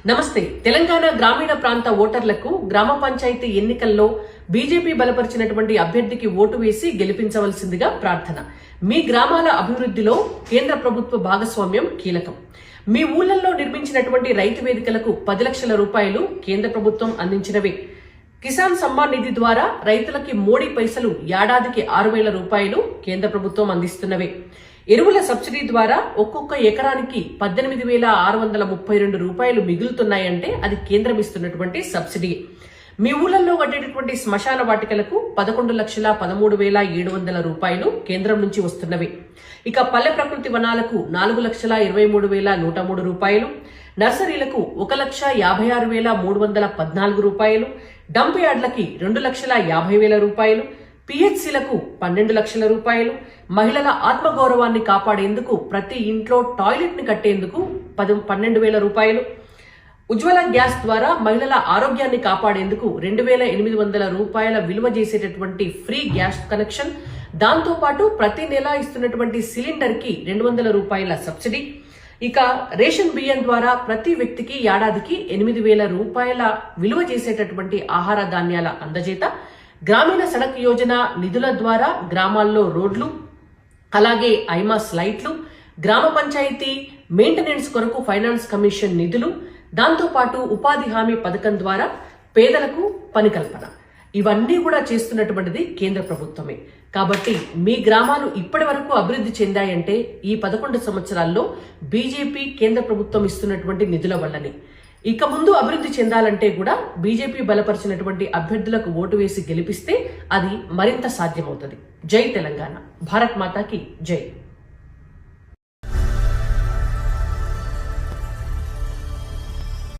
నమస్తే. తెలంగాణ గ్రామీణ ప్రాంత ఓటర్లకు గ్రామ పంచాయతీ ఎన్నికల్లో బీజేపీ బలపరిచినటువంటి అభ్యర్థికి ఓటు వేసి గెలిపించవలసిందిగా ప్రార్థన. మీ గ్రామాల అభివృద్ధిలో కేంద్ర ప్రభుత్వ భాగస్వామ్యం కీలకం. మీ ఊళ్లలో నిర్మించినటువంటి రైతు వేదికలకు 10 లక్షల రూపాయలు కేంద్ర ప్రభుత్వం అందించినవే. కిసాన్ సమ్మాన్ నిధి ద్వారా రైతులకి మోడీ పైసలు ఏడాదికి 6,000 రూపాయలు కేంద్ర ప్రభుత్వం అందిస్తున్నవే. ఎరువుల సబ్సిడీ ద్వారా ఒక్కొక్క ఎకరానికి 18,632 రూపాయలు మిగులుతున్నాయంటే అది కేంద్రం ఇస్తున్నటువంటి సబ్సిడీ. మీ ఊళ్ళల్లో కట్టేటటువంటి శ్మశాన వాటికలకు 11,13,700 రూపాయలు కేంద్రం నుంచి వస్తున్నవి. ఇక పల్లె ప్రకృతి వనాలకు 4,23,103 రూపాయలు, నర్సరీలకు 1,56,314 రూపాయలు, డంప్ యార్డ్లకి 2,50,000 రూపాయలు, పిహెచ్సిలకు 12 లక్షల రూపాయలు, మహిళల ఆత్మగౌరవాన్ని కాపాడేందుకు ప్రతి ఇంట్లో టాయిలెట్ ని కట్టేందుకు 12,000 రూపాయలు, ఉజ్వల గ్యాస్ ద్వారా మహిళల ఆరోగ్యాన్ని కాపాడేందుకు 2,800 రూపాయల విలువ చేసేటటువంటి ఫ్రీ గ్యాస్ కనెక్షన్, దాంతో పాటు ప్రతి నెల ఇస్తున్నటువంటి సిలిండర్ కి 200 రూపాయల సబ్సిడీ. ఇక రేషన్ బియ్యం ద్వారా ప్రతి వ్యక్తికి ఏడాదికి 8,000 రూపాయల విలువ చేసేటటువంటి ఆహార ధాన్యాల అందజేత, గ్రామీణ సడక్ యోజన నిధుల ద్వారా గ్రామాల్లో రోడ్లు, అలాగే ఐమాస్ లైట్లు, గ్రామ పంచాయతీ మెయింటెనెన్స్ కొరకు ఫైనాన్స్ కమిషన్ నిధులు, దాంతోపాటు ఉపాధి హామీ పథకం ద్వారా పేదలకు పని కల్పన, ఇవన్నీ కూడా చేస్తున్నటువంటిది కేంద్ర ప్రభుత్వమే. కాబట్టి మీ గ్రామాలు ఇప్పటి వరకు అభివృద్ధి చెందాయంటే ఈ 11 సంవత్సరాల్లో బీజేపీ కేంద్ర ప్రభుత్వం ఇస్తున్నటువంటి నిధుల వల్లనే. ఇక ముందు అభివృద్ధి చెందాలంటే కూడా బీజేపీ బలపరిచినటువంటి అభ్యర్థులకు ఓటు వేసి గెలిపిస్తే అది మరింత సాధ్యమవుతుంది. జై తెలంగాణ. భారత్ మాతాకి జై.